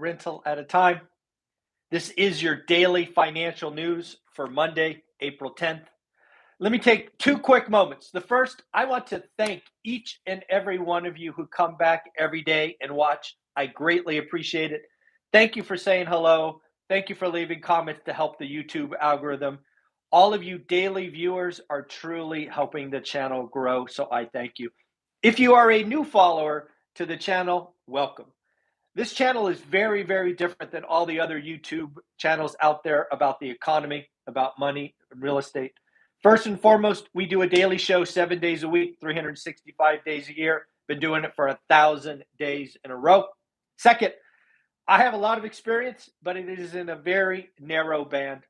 rental at a time. This is your daily financial news for Monday, April 10th. Let me take 2 quick moments. The first, I want to thank each and every one of you who come back every day and watch. I greatly appreciate it. Thank you for saying hello. Thank you for leaving comments to help the YouTube algorithm. All of you daily viewers are truly helping the channel grow, so I thank you. If you are a new follower to the channel, welcome. This channel is very, very different than all the other YouTube channels out there about the economy, about money, real estate. First and foremost, we do a daily show 7 days a week, 365 days a year. Been doing it for 1,000 days in a row. Second, I have a lot of experience, but it is in a very narrow band.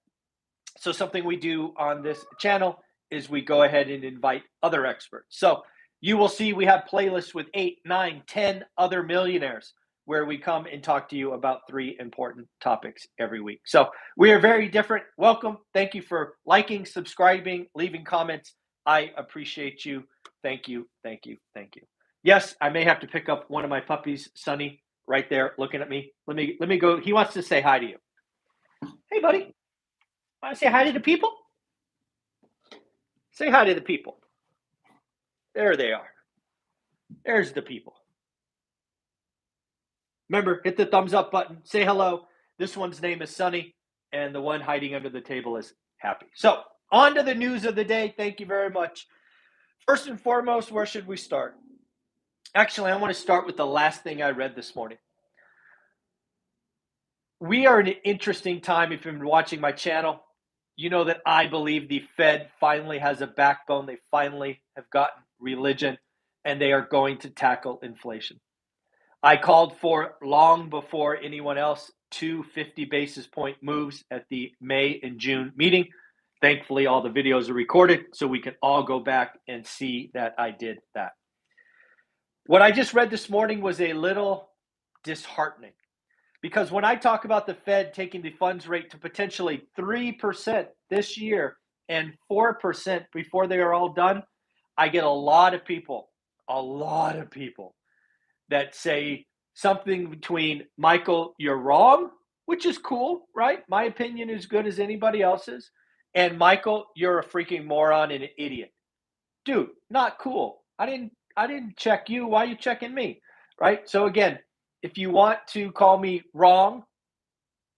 So something we do on this channel is we go ahead and invite other experts. So you will see we have playlists with 8, 9, 10 other millionaires where we come and talk to you about 3 important topics every week. So we are very different. Welcome. Thank you for liking, subscribing, leaving comments. I appreciate you. Thank you, thank you, thank you. Yes, I may have to pick up one of my puppies, Sonny, right there looking at me. Let me go. He wants to say hi to you. Hey, buddy. Want to say hi to the people? Say hi to the people. There they are. There's the people. Remember, hit the thumbs up button. Say hello. This one's name is Sunny, and the one hiding under the table is Happy. So, on to the news of the day. Thank you very much. First and foremost, where should we start? Actually, I want to start with the last thing I read this morning. We are in an interesting time. If you've been watching my channel, you know that I believe the Fed finally has a backbone. They finally have gotten religion, and they are going to tackle inflation. I called for long before anyone else 2 50 basis point moves at the May and June meeting. Thankfully, all the videos are recorded, so we can all go back and see that I did that. What I just read this morning was a little disheartening, because when I talk about the Fed taking the funds rate to potentially 3% this year and 4% before they are all done, I get a lot of people that say something between, Michael, you're wrong, which is cool, right? My opinion is good as anybody else's. And Michael, you're a freaking moron and an idiot. Dude, not cool. I didn't check you. Why are you checking me? Right? So again, if you want to call me wrong,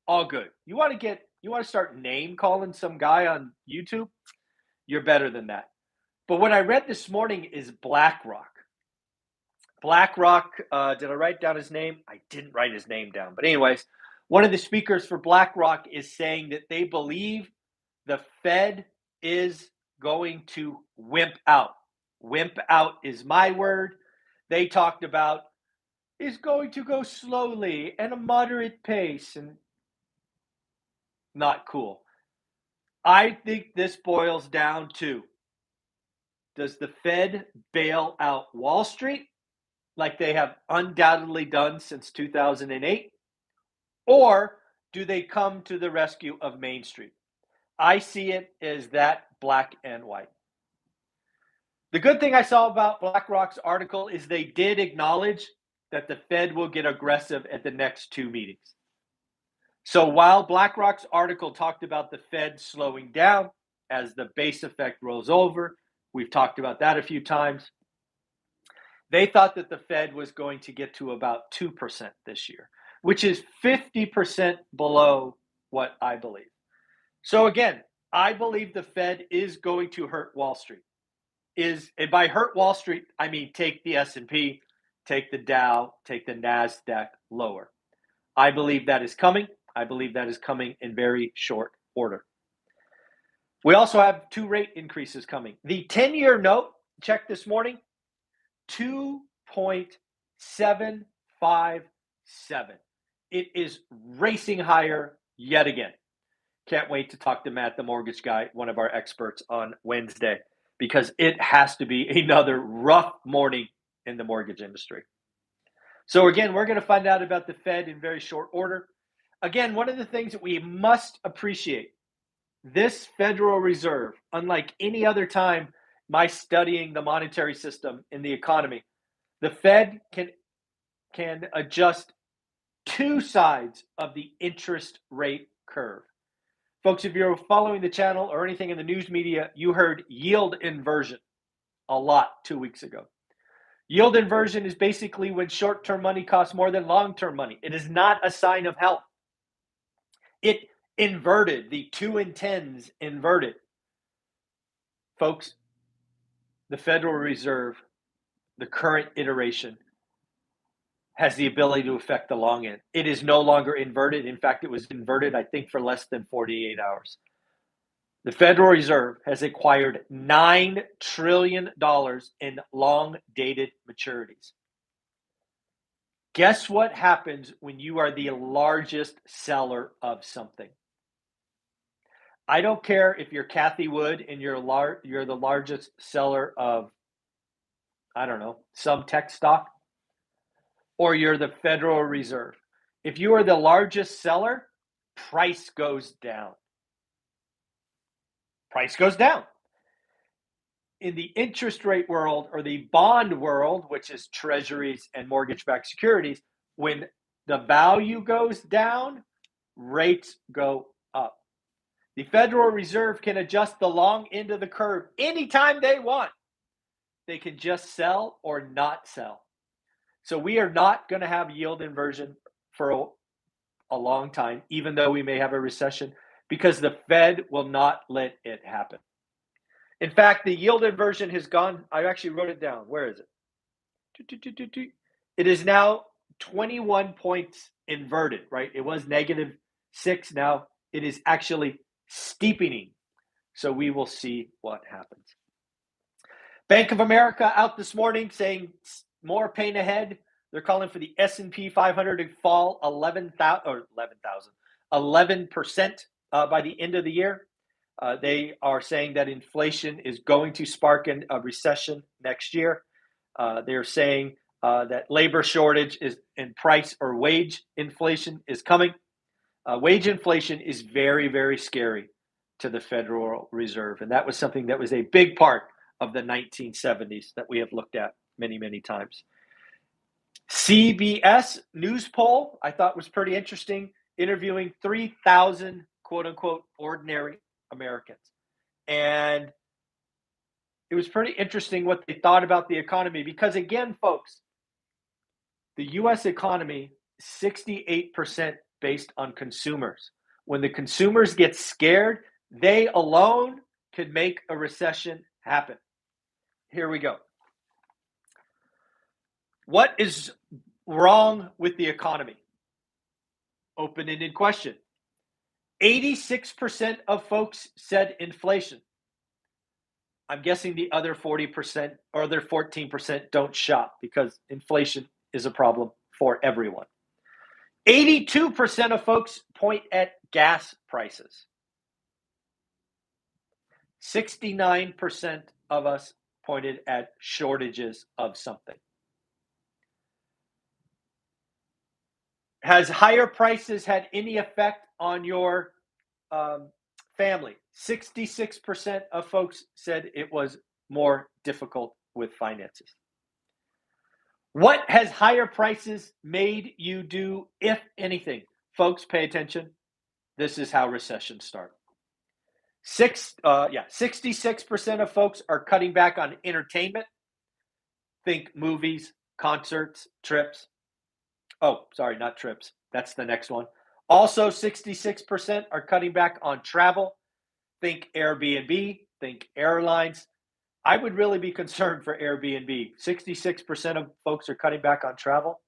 all good. You want to start name calling some guy on YouTube? You're better than that. But what I read this morning is BlackRock. BlackRock, did I write down his name? I didn't write his name down. But anyways, one of the speakers for BlackRock is saying that they believe the Fed is going to wimp out. Wimp out is my word. They talked about is going to go slowly and a moderate pace, and not cool. I think this boils down to, does the Fed bail out Wall Street like they have undoubtedly done since 2008? Or do they come to the rescue of Main Street? I see it as that black and white. The good thing I saw about BlackRock's article is they did acknowledge that the Fed will get aggressive at the next 2 meetings. So while BlackRock's article talked about the Fed slowing down as the base effect rolls over, we've talked about that a few times, they thought that the Fed was going to get to about 2% this year, which is 50% below what I believe. So again, I believe the Fed is going to hurt Wall Street. And by hurt Wall Street, I mean take the S&P, take the Dow, take the NASDAQ lower. I believe that is coming. I believe that is coming in very short order. We also have 2 rate increases coming. The 10-year note, check this morning, 2.757. It is racing higher yet again. Can't wait to talk to Matt, the mortgage guy, one of our experts, on Wednesday, because it has to be another rough morning in the mortgage industry. So again, we're going to find out about the Fed in very short order. Again, one of the things that we must appreciate, this Federal Reserve, unlike any other time my studying the monetary system in the economy, the Fed can adjust two sides of the interest rate curve. Folks, if you're following the channel or anything in the news media, you heard yield inversion a lot 2 weeks ago. Yield inversion is basically when short-term money costs more than long-term money. It is not a sign of health. It inverted, the 2 and 10s inverted. Folks, the Federal Reserve, the current iteration, has the ability to affect the long end. It is no longer inverted. In fact, it was inverted, I think, for less than 48 hours. The Federal Reserve has acquired $9 trillion in long-dated maturities. Guess what happens when you are the largest seller of something? I don't care if you're Kathy Wood and you're the largest seller of, I don't know, some tech stock, or you're the Federal Reserve. If you are the largest seller, price goes down. Price goes down. In the interest rate world or the bond world, which is treasuries and mortgage-backed securities, when the value goes down, rates go up. The Federal Reserve can adjust the long end of the curve anytime they want. They can just sell or not sell. So we are not going to have yield inversion for a long time, even though we may have a recession, because the Fed will not let it happen. In fact, the yield inversion has gone, I actually wrote it down. Where is it? It is now 21 points inverted, right? It was -6. Now it is actually steepening. So we will see what happens. Bank of America out this morning saying more pain ahead. They're calling for the S&P 500 to fall 11% by the end of the year. They are saying that inflation is going to spark a recession next year. They're saying that labor shortage is in price or wage inflation is coming. Wage inflation is very, very scary to the Federal Reserve. And that was something that was a big part of the 1970s that we have looked at many, many times. CBS News poll I thought was pretty interesting, interviewing 3,000 quote unquote ordinary Americans. And it was pretty interesting what they thought about the economy because, again, folks, the U.S. economy is 68% based on consumers. When the consumers get scared, they alone could make a recession happen. Here we go. What is wrong with the economy? Open-ended question. 86% of folks said inflation. I'm guessing the other 40% or other 14% don't shop because inflation is a problem for everyone. 82% of folks point at gas prices. 69% of us pointed at shortages of something. Has higher prices had any effect on your family? 66% of folks said it was more difficult with finances. What has higher prices made you do, if anything? Folks, pay attention. This is how recessions start. 66% of folks are cutting back on entertainment. Think movies, concerts, trips. Oh, sorry, not trips. That's the next one. Also, 66% are cutting back on travel. Think Airbnb, think airlines. I would really be concerned for Airbnb. 66% of folks are cutting back on travel.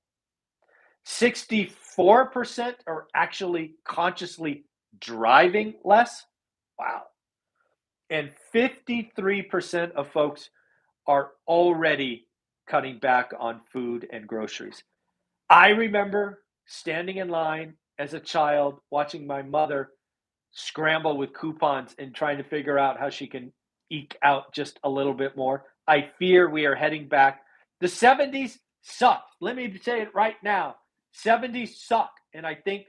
64% are actually consciously driving less. Wow. And 53% of folks are already cutting back on food and groceries. I remember standing in line as a child, watching my mother scramble with coupons and trying to figure out how she can eke out just a little bit more. I fear we are heading back. The 70s sucked. Let me say it right now. 70s suck. And I think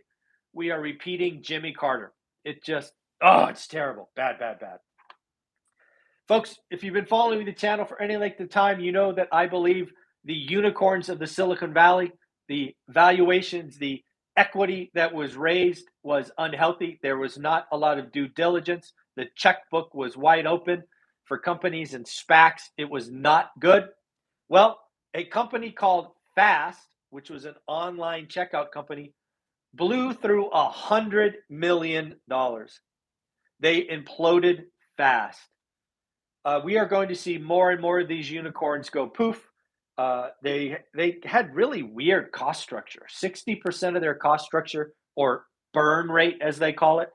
we are repeating Jimmy Carter. It just, it's terrible. Bad, bad, bad. Folks, if you've been following the channel for any length of time, you know that I believe the unicorns of the Silicon Valley, the valuations, the equity that was raised was unhealthy. There was not a lot of due diligence. The checkbook was wide open for companies and SPACs. It was not good. Well, a company called Fast, which was an online checkout company, blew through $100 million. They imploded fast. We are going to see more and more of these unicorns go poof. They had really weird cost structure. 60% of their cost structure, or burn rate as they call it,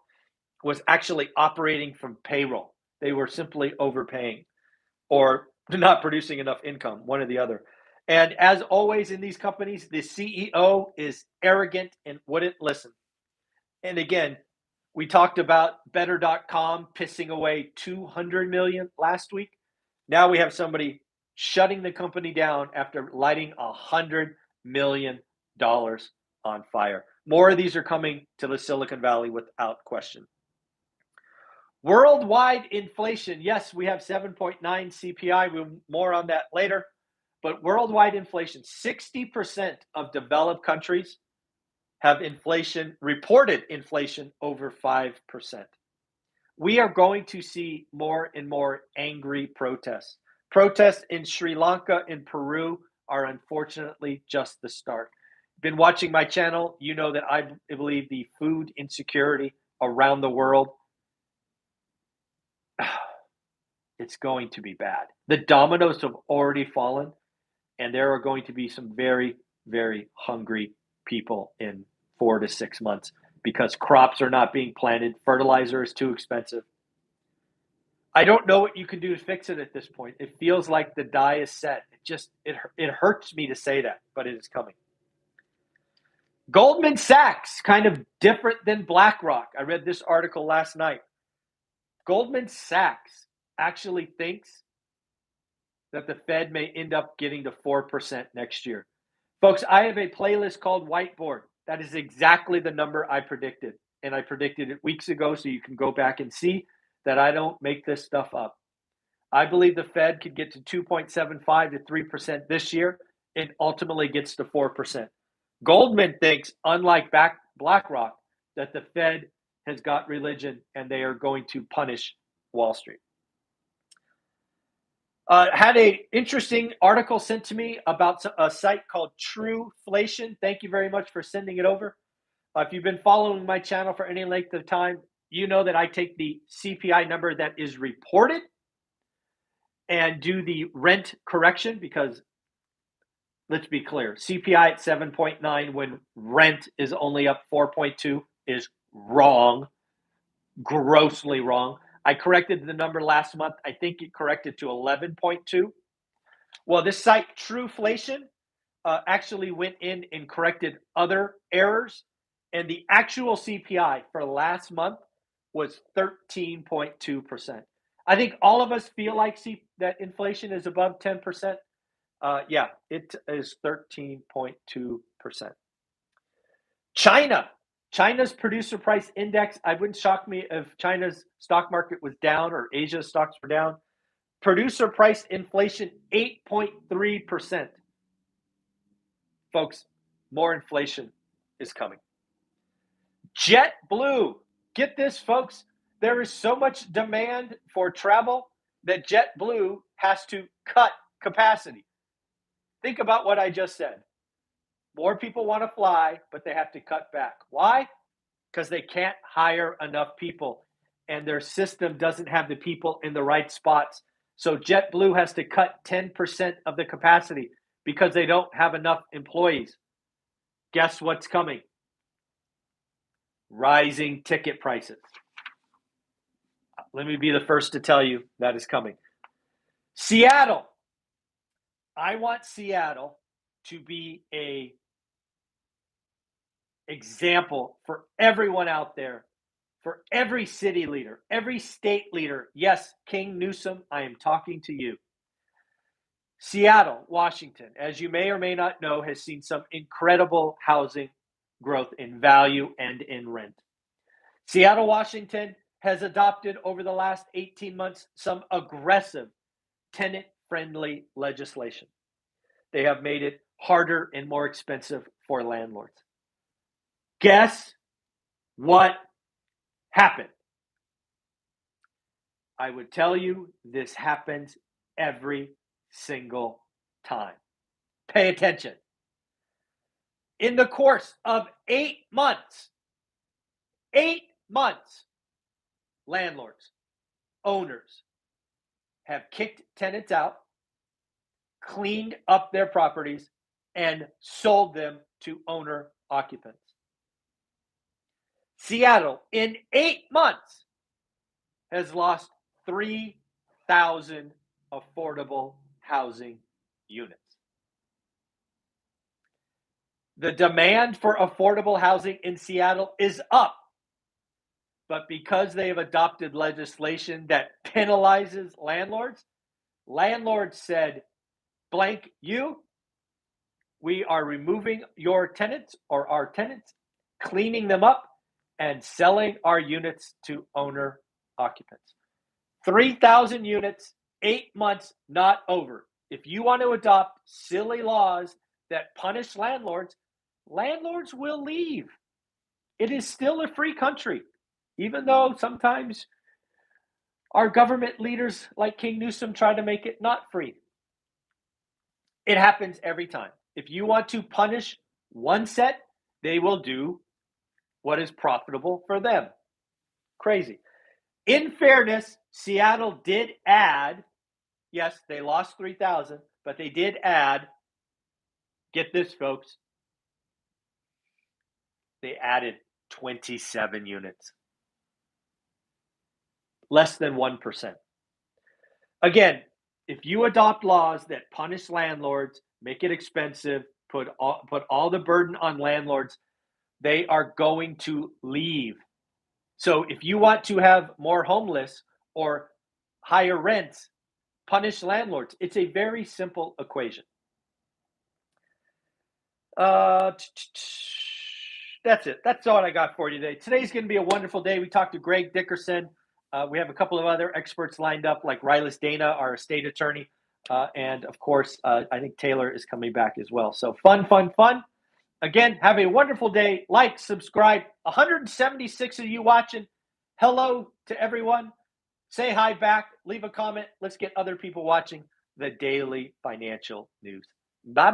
was actually operating from payroll. They were simply overpaying or not producing enough income, one or the other. And as always in these companies, the CEO is arrogant and wouldn't listen. And again, we talked about better.com pissing away 200 million last week. Now we have somebody shutting the company down after lighting $100 million on fire. More of these are coming to the Silicon Valley without question. Worldwide inflation. Yes, we have 7.9 CPI. We'll more on that later. But worldwide inflation, 60% of developed countries have inflation, reported inflation over 5%. We are going to see more and more angry protests. Protests in Sri Lanka and Peru are unfortunately just the start. Been watching my channel, you know that I believe the food insecurity around the world, it's going to be bad. The dominoes have already fallen, and there are going to be some very, very hungry people in 4 to 6 months because crops are not being planted. Fertilizer is too expensive. I don't know what you can do to fix it at this point. It feels like the die is set. It hurts me to say that, but it is coming. Goldman Sachs, kind of different than BlackRock. I read this article last night. Goldman Sachs actually thinks that the Fed may end up getting to 4% next year. Folks, I have a playlist called Whiteboard. That is exactly the number I predicted. And I predicted it weeks ago, so you can go back and see that I don't make this stuff up. I believe the Fed could get to 2.75 to 3% this year and ultimately gets to 4%. Goldman thinks, unlike BlackRock, that the Fed has got religion and they are going to punish Wall Street. Had an interesting article sent to me about a site called Trueflation. Thank you very much for sending it over. If you've been following my channel for any length of time, you know that I take the CPI number that is reported and do the rent correction because, let's be clear, CPI at 7.9 when rent is only up 4.2 is wrong, grossly wrong. I corrected the number last month. I think it corrected to 11.2. Well, this site, Trueflation, actually went in and corrected other errors, and the actual CPI for last month was 13.2%. I think all of us feel like that inflation is above 10%. Yeah, it is 13.2%. China's producer price index, I wouldn't shock me if China's stock market was down or Asia's stocks were down. Producer price inflation, 8.3%. Folks, more inflation is coming. JetBlue, get this, folks. There is so much demand for travel that JetBlue has to cut capacity. Think about what I just said. More people want to fly, but they have to cut back. Why? Because they can't hire enough people, and their system doesn't have the people in the right spots. So JetBlue has to cut 10% of the capacity because they don't have enough employees. Guess what's coming? Rising ticket prices. Let me be the first to tell you that is coming. Seattle. I want Seattle to be an example for everyone out there, for every city leader, every state leader. Yes, King Newsom, I am talking to you. Seattle, Washington, as you may or may not know, has seen some incredible housing growth in value and in rent. Seattle, Washington has adopted over the last 18 months some aggressive tenant-friendly legislation. They have made it harder and more expensive for landlords. Guess what happened? I would tell you this happens every single time. Pay attention. In the course of 8 months, landlords, owners have kicked tenants out, cleaned up their properties, and sold them to owner occupants. Seattle, in 8 months, has lost 3,000 affordable housing units. The demand for affordable housing in Seattle is up, but because they have adopted legislation that penalizes landlords, landlords said, blank you, we are removing your tenants or our tenants, cleaning them up, and selling our units to owner occupants. 3,000 units, 8 months, not over. If you want to adopt silly laws that punish landlords, landlords will leave. It is still a free country, even though sometimes our government leaders like King Newsom try to make it not free. It happens every time. If you want to punish one set, they will do what is profitable for them. Crazy. In fairness, Seattle did add, yes, they lost 3,000, but they did add, get this, folks, they added 27 units. Less than 1%. Again, if you adopt laws that punish landlords, make it expensive, put all the burden on landlords, they are going to leave. So if you want to have more homeless or higher rents, punish landlords. It's a very simple equation. That's it. That's all I got for you today. Today's going to be a wonderful day. We talked to Greg Dickerson. We have a couple of other experts lined up, like Rylas Dana, our estate attorney. And of course, I think Taylor is coming back as well. So fun. Again, have a wonderful day. Like, subscribe. 176 of you watching. Hello to everyone. Say hi back. Leave a comment. Let's get other people watching the daily financial news. Bye.